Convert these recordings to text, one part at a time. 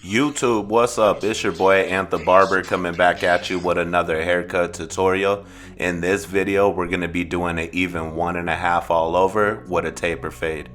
YouTube, what's up? It's your boy Ant the Barber coming back at you with another haircut tutorial. In this video, we're going to be doing an even 1.5 all over with a taper fade.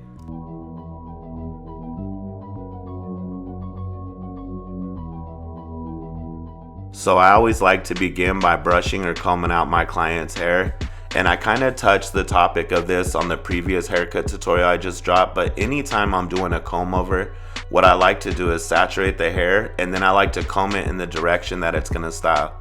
So I always like to begin by brushing or combing out my client's hair. And I kind of touched the topic of this on the previous haircut tutorial I just dropped, but anytime I'm doing a comb over, what I like to do is saturate the hair, and then I like to comb it in the direction that it's gonna style.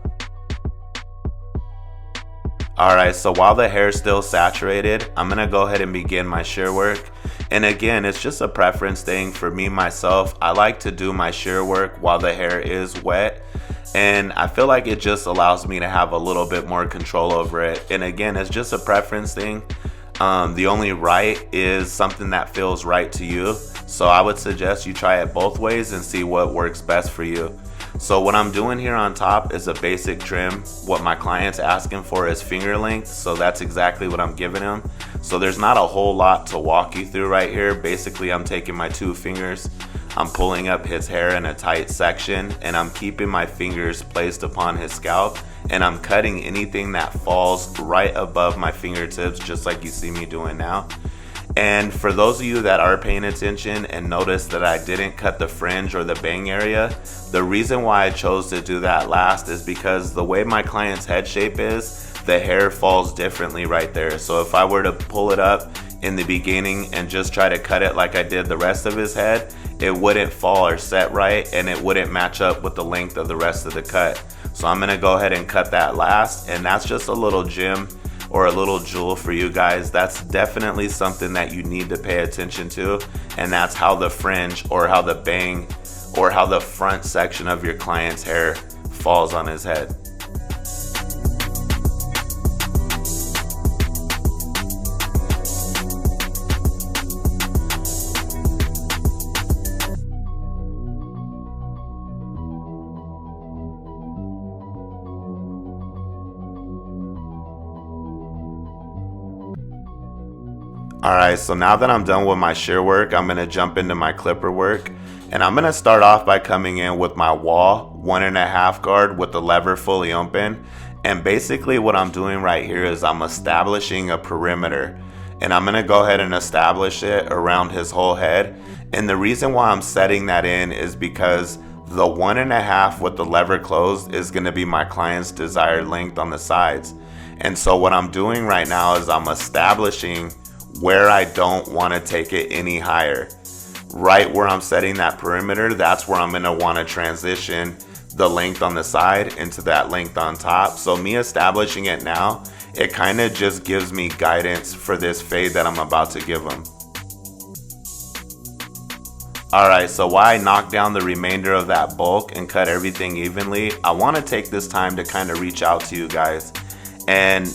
Alright, so while the hair is still saturated, I'm gonna go ahead and begin my shear work. And again, it's just a preference thing for me myself. I like to do my shear work while the hair is wet, and I feel like it just allows me to have a little bit more control over it. And again, it's just a preference thing. The only right is something that feels right to you. So I would suggest you try it both ways and see what works best for you. So what I'm doing here on top is a basic trim. What my client's asking for is finger length, so that's exactly what I'm giving him. So there's not a whole lot to walk you through right here. Basically, I'm taking my 2 fingers, I'm pulling up his hair in a tight section, and I'm keeping my fingers placed upon his scalp, and I'm cutting anything that falls right above my fingertips, just like you see me doing now. And for those of you that are paying attention and notice that I didn't cut the fringe or the bang area, the reason why I chose to do that last is because the way my client's head shape is, the hair falls differently right there. So if I were to pull it up in the beginning and just try to cut it like I did the rest of his head, it wouldn't fall or set right, and it wouldn't match up with the length of the rest of the cut. So I'm gonna go ahead and cut that last, and that's just a little gem or a little jewel for you guys. That's definitely something that you need to pay attention to, and that's how the fringe or how the bang or how the front section of your client's hair falls on his head. Alright, so now that I'm done with my shear work, I'm going to jump into my clipper work. And I'm going to start off by coming in with my WAHL 1.5 guard with the lever fully open. And basically what I'm doing right here is I'm establishing a perimeter. And I'm going to go ahead and establish it around his whole head. And the reason why I'm setting that in is because the 1.5 with the lever closed is going to be my client's desired length on the sides. And so what I'm doing right now is I'm establishing where I don't want to take it any higher. Right where I'm setting that perimeter, that's where I'm going to want to transition the length on the side into that length on top. So me establishing it now, it kind of just gives me guidance for this fade that I'm about to give him. Alright, so while I knock down the remainder of that bulk and cut everything evenly, I want to take this time to kind of reach out to you guys. And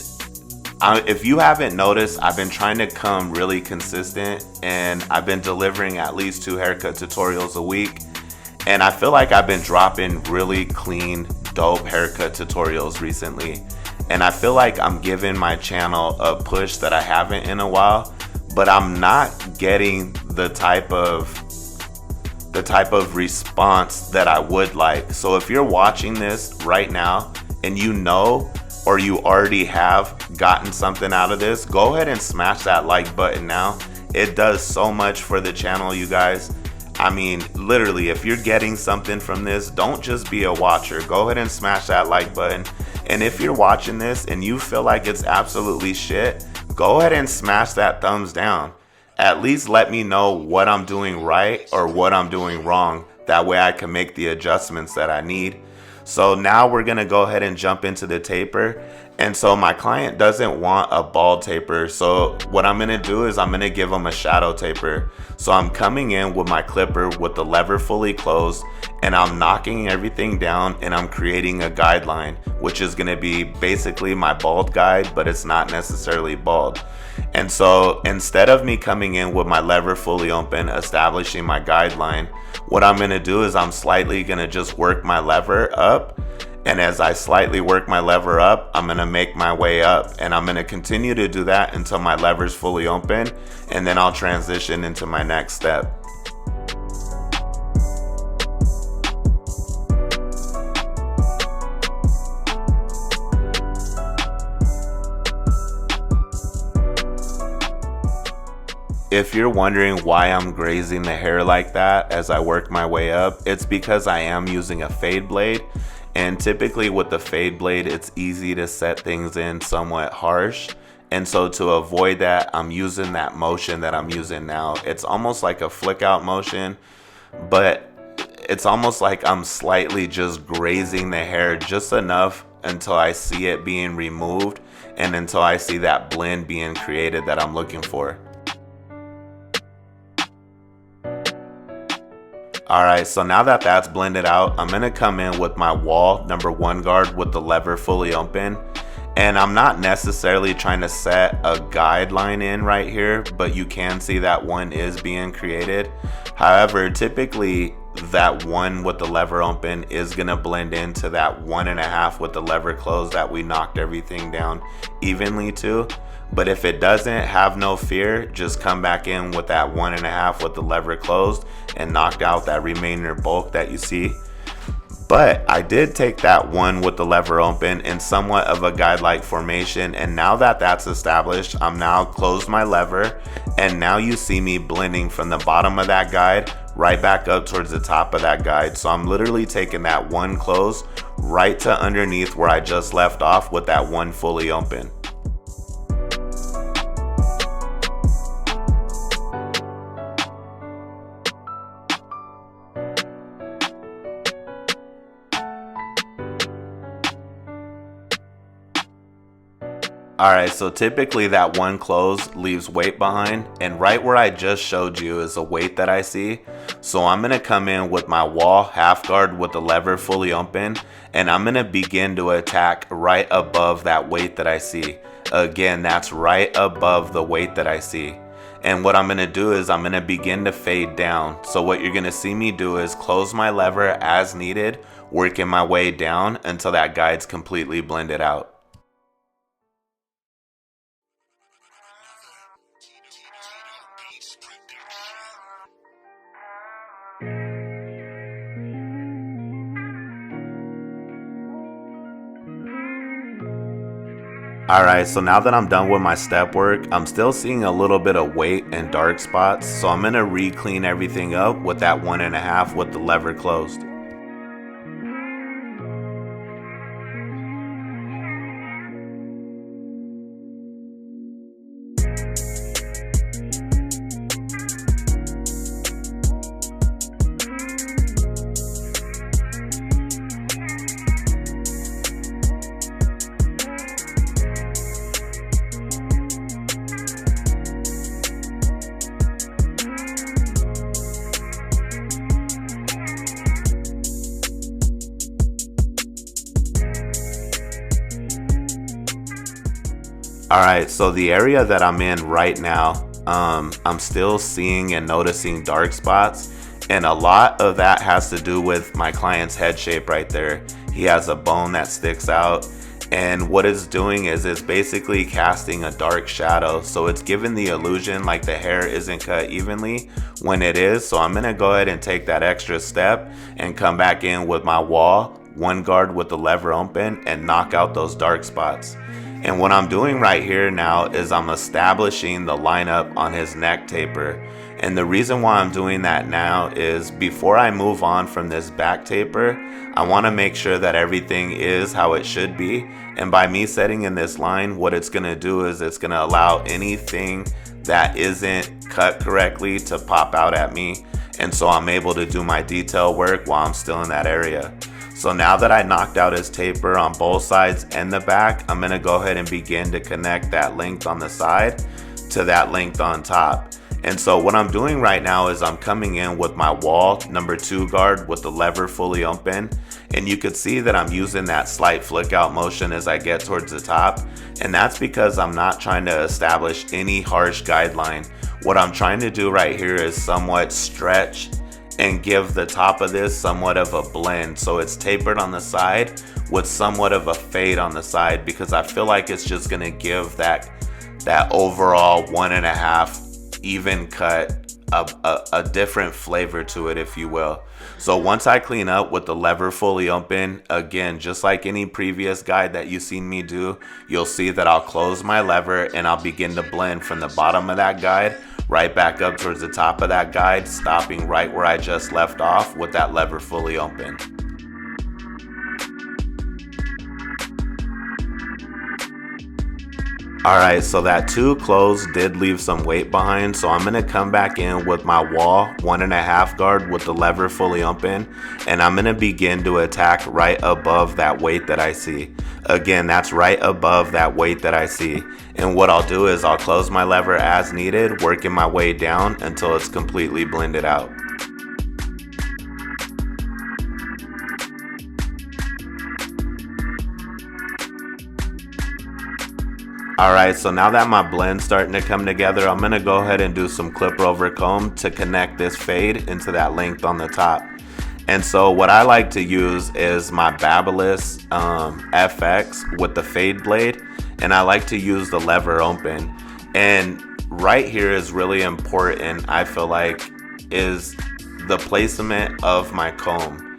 if you haven't noticed, I've been trying to come really consistent, and I've been delivering at least 2 haircut tutorials a week, and I feel like I've been dropping really clean, dope haircut tutorials recently, and I feel like I'm giving my channel a push that I haven't in a while, but I'm not getting the type of response that I would like. So if you're watching this right now and you know, or you already have gotten something out of this, go ahead and smash that like button now. It does so much for the channel, you guys. I mean, literally, if you're getting something from this, don't just be a watcher. Go ahead and smash that like button. And if you're watching this and you feel like it's absolutely shit, go ahead and smash that thumbs down. At least let me know what I'm doing right or what I'm doing wrong. That way I can make the adjustments that I need. So now we're going to go ahead and jump into the taper. And so my client doesn't want a bald taper. So what I'm going to do is I'm going to give him a shadow taper. So I'm coming in with my clipper with the lever fully closed, and I'm knocking everything down, and I'm creating a guideline, which is going to be basically my bald guide, but it's not necessarily bald. And so instead of me coming in with my lever fully open, establishing my guideline, what I'm going to do is I'm slightly going to just work my lever up. And as I slightly work my lever up, I'm going to make my way up. And I'm going to continue to do that until my lever's fully open. And then I'll transition into my next step. if you're wondering why I'm grazing the hair like that as I work my way up, it's because I am using a fade blade. And typically with the fade blade, it's easy to set things in somewhat harsh. And so to avoid that, I'm using that motion that I'm using now. It's almost like a flick out motion, but it's almost like I'm slightly just grazing the hair just enough until I see it being removed and until I see that blend being created that I'm looking for. Alright, so now that that's blended out, I'm going to come in with my WAHL #1 guard with the lever fully open. And I'm not necessarily trying to set a guideline in right here, but you can see that one is being created. However, typically that one with the lever open is going to blend into that 1.5 with the lever closed that we knocked everything down evenly to. But if it doesn't, have no fear, just come back in with that 1.5 with the lever closed and knock out that remainder bulk that you see. But I did take that one with the lever open in somewhat of a guide-like formation, and now that that's established, I'm now closed my lever, and now you see me blending from the bottom of that guide right back up towards the top of that guide. So I'm literally taking that one close right to underneath where I just left off with that one fully open. Alright, so typically that one close leaves weight behind, and right where I just showed you is a weight that I see. So I'm going to come in with my WAHL half guard with the lever fully open, and I'm going to begin to attack right above that weight that I see. Again, that's right above the weight that I see. And what I'm going to do is I'm going to begin to fade down. So what you're going to see me do is close my lever as needed, working my way down until that guide's completely blended out. Alright, so now that I'm done with my step work, I'm still seeing a little bit of weight and dark spots, so I'm going to re-clean everything up with that 1.5 with the lever closed. Alright, so the area that I'm in right now, I'm still seeing and noticing dark spots, and a lot of that has to do with my client's head shape right there. He has a bone that sticks out, and what it's doing is it's basically casting a dark shadow, so it's giving the illusion like the hair isn't cut evenly when it is. So I'm going to go ahead and take that extra step and come back in with my WAHL, one guard with the lever open, and knock out those dark spots. And what I'm doing right here now is I'm establishing the lineup on his neck taper. And the reason why I'm doing that now is before I move on from this back taper, I want to make sure that everything is how it should be. And by me setting in this line, what it's going to do is it's going to allow anything that isn't cut correctly to pop out at me. And so I'm able to do my detail work while I'm still in that area. So now that I knocked out his taper on both sides and the back, I'm going to go ahead and begin to connect that length on the side to that length on top. And so what I'm doing right now is I'm coming in with my WAHL #2 guard with the lever fully open. And you could see that I'm using that slight flick out motion as I get towards the top. And that's because I'm not trying to establish any harsh guideline. What I'm trying to do right here is somewhat stretch and give the top of this somewhat of a blend, so it's tapered on the side with somewhat of a fade on the side, because I feel like it's just going to give that overall 1.5 even cut a different flavor to it, if you will. So once I clean up with the lever fully open, again, just like any previous guide that you've seen me do, you'll see that I'll close my lever and I'll begin to blend from the bottom of that guide right back up towards the top of that guide, stopping right where I just left off with that lever fully open. Alright, so that 2 closed did leave some weight behind, so I'm going to come back in with my WAHL 1.5 guard with the lever fully open, and I'm going to begin to attack right above that weight that I see. Again, that's right above that weight that I see. And what I'll do is I'll close my lever as needed, working my way down until it's completely blended out. Alright, so now that my blend's starting to come together, I'm going to go ahead and do some clip over comb to connect this fade into that length on the top. And so what I like to use is my BABYLISS FX with the fade blade, and I like to use the lever open. And right here is really important, I feel like, is the placement of my comb.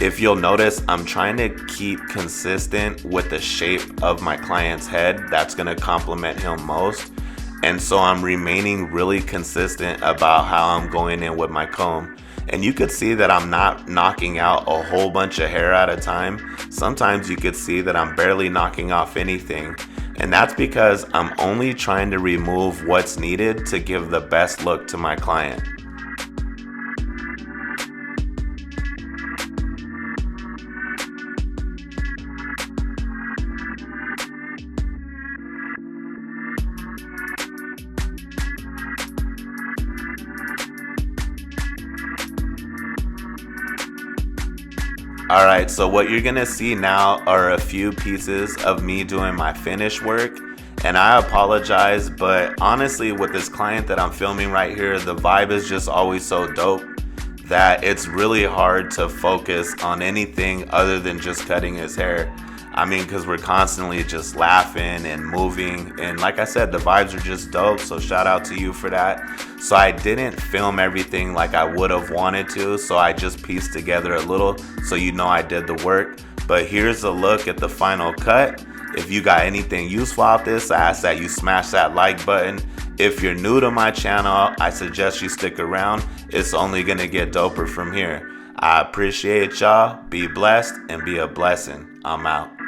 If you'll notice, I'm trying to keep consistent with the shape of my client's head. That's going to complement him most. And so I'm remaining really consistent about how I'm going in with my comb. And you could see that I'm not knocking out a whole bunch of hair at a time. Sometimes you could see that I'm barely knocking off anything. And that's because I'm only trying to remove what's needed to give the best look to my client. Alright, so what you're gonna see now are a few pieces of me doing my finish work. And I apologize, but honestly with this client that I'm filming right here, the vibe is just always so dope that it's really hard to focus on anything other than just cutting his hair. I mean, because we're constantly just laughing and moving, and like I said, the vibes are just dope, so shout out to you for that. So I didn't film everything like I would have wanted to, so I just pieced together a little so you know I did the work. But here's a look at the final cut. If you got anything useful out this, I ask that you smash that like button. If you're new to my channel, I suggest you stick around. It's only gonna get doper from here. I appreciate y'all. Be blessed and be a blessing. I'm out.